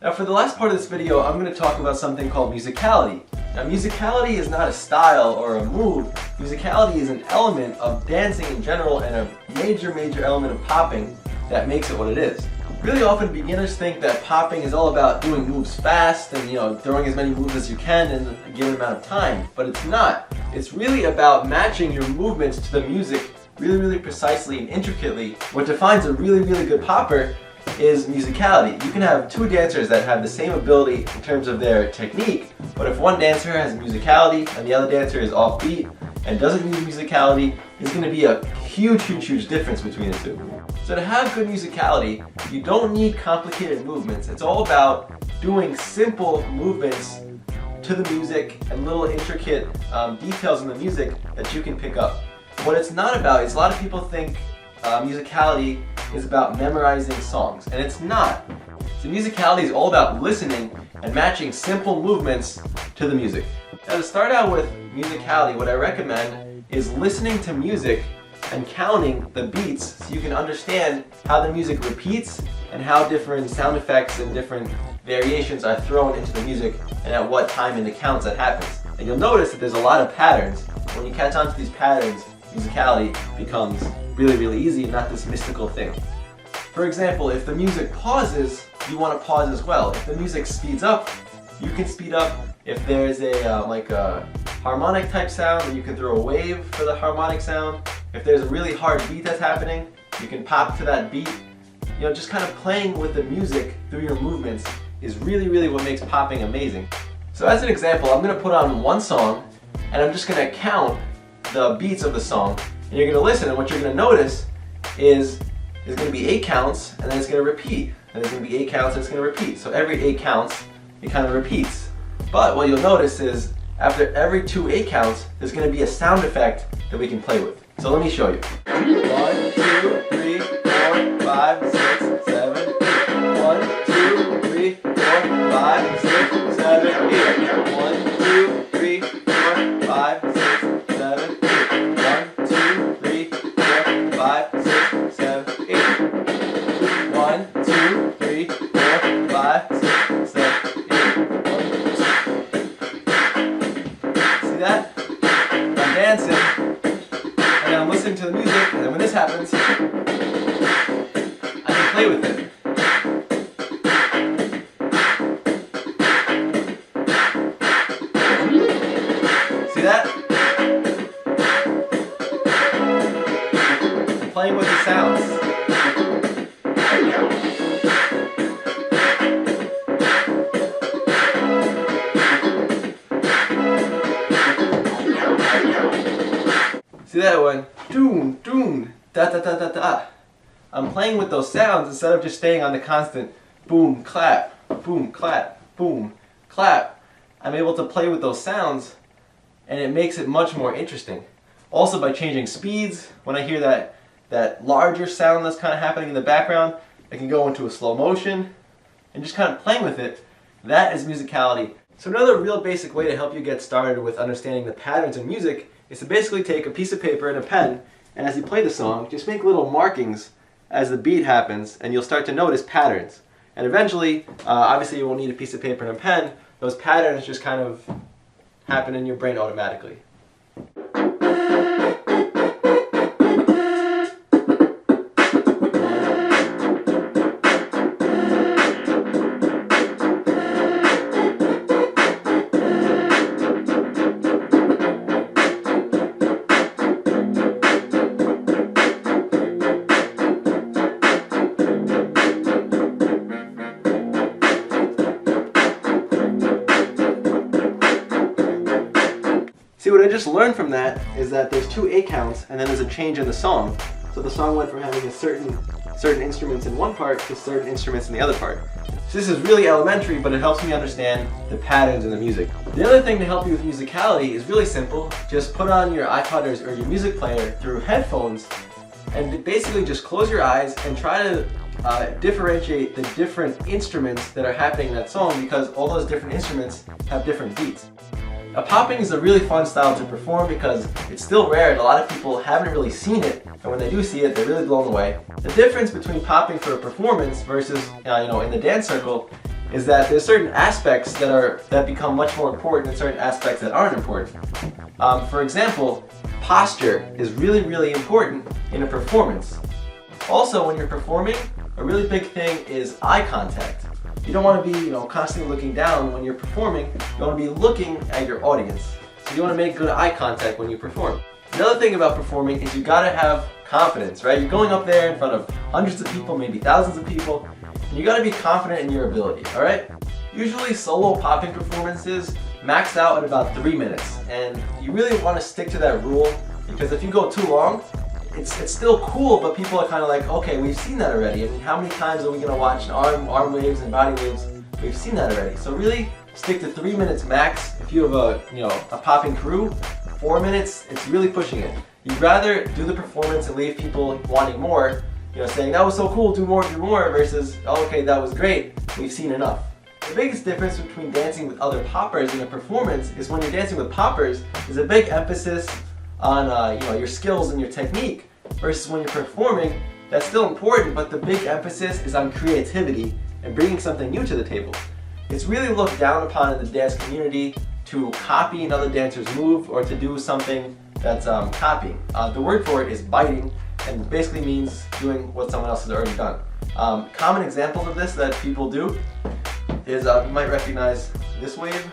Now for the last part of this video, I'm going to talk about something called musicality. Now musicality is not a style or a move. Musicality is an element of dancing in general and a major element of popping that makes it what it is. Really often beginners think that popping is all about doing moves fast and throwing as many moves as you can in a given amount of time, but it's not. It's really about matching your movements to the music really precisely and intricately. What defines a really good popper is musicality. You can have two dancers that have the same ability in terms of their technique, but if one dancer has musicality and the other dancer is offbeat and doesn't use musicality, there's going to be a huge difference between the two. So to have good musicality, you don't need complicated movements. It's all about doing simple movements to the music and little intricate details in the music that you can pick up. What it's not about is a lot of people think musicality is about memorizing songs, and it's not. So musicality is all about listening and matching simple movements to the music. Now to start out with musicality, what I recommend is listening to music and counting the beats so you can understand how the music repeats and how different sound effects and different variations are thrown into the music and at what time in the counts that happens. And you'll notice that there's a lot of patterns. When you catch on to these patterns, musicality becomes really easy, not this mystical thing. For example, if the music pauses, you want to pause as well. If the music speeds up, you can speed up. If there's a harmonic type sound, then you can throw a wave for the harmonic sound. If there's a really hard beat that's happening, you can pop to that beat. Just kind of playing with the music through your movements is really what makes popping amazing. So as an example, I'm going to put on one song and I'm just going to count the beats of the song, and you're going to listen, and what you're going to notice is there's going to be 8 counts and then it's going to repeat, and there's going to be 8 counts and it's going to repeat. So every 8 counts it kind of repeats. But what you'll notice is after every 2 8 counts there's going to be a sound effect that we can play with. So let me show you. 1 2 3 4 5 6 7 8. 1 2 3 4 5 6 7 8. 1 2 3 4 5 6 7 8. 1 2 3 4 5 6 7 8. 1 2 3 4 5 6 7 8. See that? I'm dancing and I'm listening to the music, and then when this happens, I can play with it. See that? I'm playing with the sounds. See that one? Doom, doom, da da da da da. I'm playing with those sounds instead of just staying on the constant boom, clap, boom, clap, boom, clap. I'm able to play with those sounds, and it makes it much more interesting. Also by changing speeds, when I hear that larger sound that's kind of happening in the background, I can go into a slow motion and just kind of playing with it. That is musicality. So another real basic way to help you get started with understanding the patterns in music is to basically take a piece of paper and a pen, and as you play the song, just make little markings as the beat happens, and you'll start to notice patterns. And eventually, obviously you won't need a piece of paper and a pen, those patterns just kind of happen in your brain automatically. See, what I just learned from that is that there's 2 8 counts and then there's a change in the song. So the song went from having certain instruments in one part to certain instruments in the other part. So this is really elementary, but it helps me understand the patterns in the music. The other thing to help you with musicality is really simple. Just put on your iPod or your music player through headphones and basically just close your eyes and try to differentiate the different instruments that are happening in that song, because all those different instruments have different beats. Now, popping is a really fun style to perform because it's still rare and a lot of people haven't really seen it, and when they do see it, they're really blown away. The difference between popping for a performance versus in the dance circle is that there's certain aspects that become much more important and certain aspects that aren't important. For example, posture is really important in a performance. Also, when you're performing, a really big thing is eye contact. You don't want to be, constantly looking down when you're performing. You want to be looking at your audience. So you want to make good eye contact when you perform. Another thing about performing is you gotta have confidence, right? You're going up there in front of hundreds of people, maybe thousands of people, and you gotta be confident in your ability, all right? Usually solo popping performances max out at about 3 minutes, and you really want to stick to that rule, because if you go too long, it's still cool, but people are kind of like, okay, we've seen that already. I mean, how many times are we gonna watch arm waves and body waves? We've seen that already. So really stick to 3 minutes max. If you have a popping crew, 4 minutes, it's really pushing it. You'd rather do the performance and leave people wanting more, saying that was so cool, do more, versus, oh, okay, that was great, we've seen enough. The biggest difference between dancing with other poppers in a performance is when you're dancing with poppers, there's a big emphasis on your skills and your technique, versus when you're performing, that's still important, but the big emphasis is on creativity and bringing something new to the table. It's really looked down upon in the dance community to copy another dancer's move or to do something that's copying. The word for it is biting, and basically means doing what someone else has already done. Common examples of this that people do is, you might recognize this wave.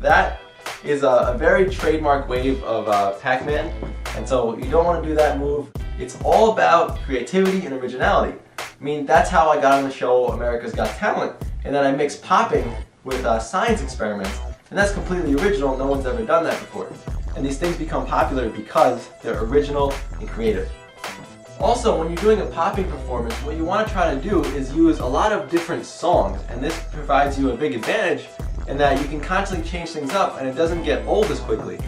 That is a very trademark wave of Pac-Man, and so you don't want to do that move. It's all about creativity and originality. I mean, that's how I got on the show America's Got Talent, and then I mixed popping with science experiments, and that's completely original. No one's ever done that before. And these things become popular because they're original and creative. Also, when you're doing a popping performance, what you want to try to do is use a lot of different songs, and this provides you a big advantage in that you can constantly change things up and it doesn't get old as quickly.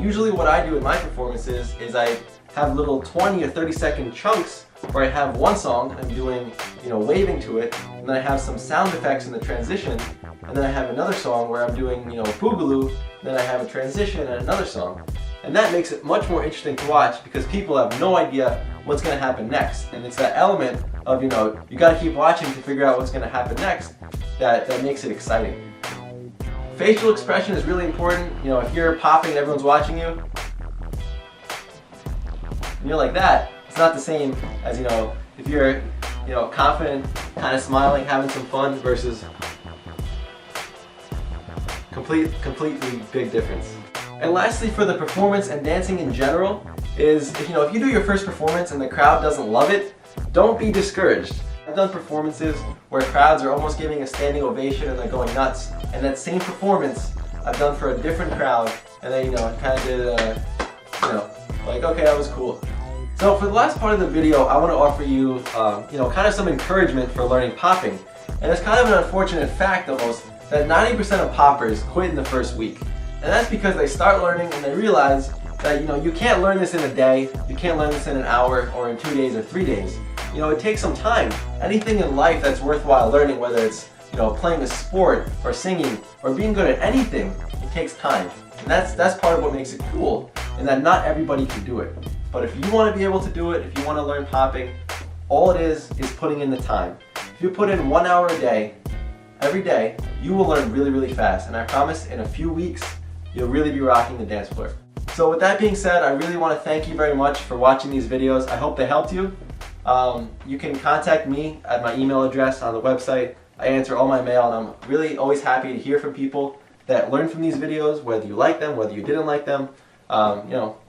Usually what I do in my performances is I have little 20 or 30-second chunks where I have one song and I'm doing, waving to it, and then I have some sound effects in the transition, and then I have another song where I'm doing, boogaloo, and then I have a transition and another song. And that makes it much more interesting to watch because people have no idea what's going to happen next. And it's that element of, you got to keep watching to figure out what's going to happen next that makes it exciting. Facial expression is really important. If you're popping and everyone's watching you, and you're like that, it's not the same as, if you're, confident, kind of smiling, having some fun versus completely big difference. And lastly, for the performance and dancing in general, is if you do your first performance and the crowd doesn't love it, don't be discouraged. I've done performances where crowds are almost giving a standing ovation and they're going nuts, and that same performance I've done for a different crowd, and they kind of did like, okay, that was cool. So for the last part of the video, I want to offer you kind of some encouragement for learning popping. And it's kind of an unfortunate fact almost that 90% of poppers quit in the first week. And that's because they start learning and they realize that you can't learn this in a day, you can't learn this in an hour or in 2 days or 3 days. It takes some time. Anything in life that's worthwhile learning, whether it's playing a sport or singing or being good at anything, it takes time. And that's part of what makes it cool, and that not everybody can do it. But if you want to be able to do it, if you want to learn popping, all it is putting in the time. If you put in 1 hour a day, every day, you will learn really fast. And I promise in a few weeks, you'll really be rocking the dance floor. So with that being said, I really want to thank you very much for watching these videos. I hope they helped you. You can contact me at my email address on the website. I answer all my mail, and I'm really always happy to hear from people that learn from these videos, whether you like them, whether you didn't like them.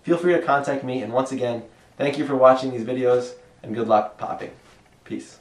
Feel free to contact me, and once again, thank you for watching these videos, and good luck popping. Peace.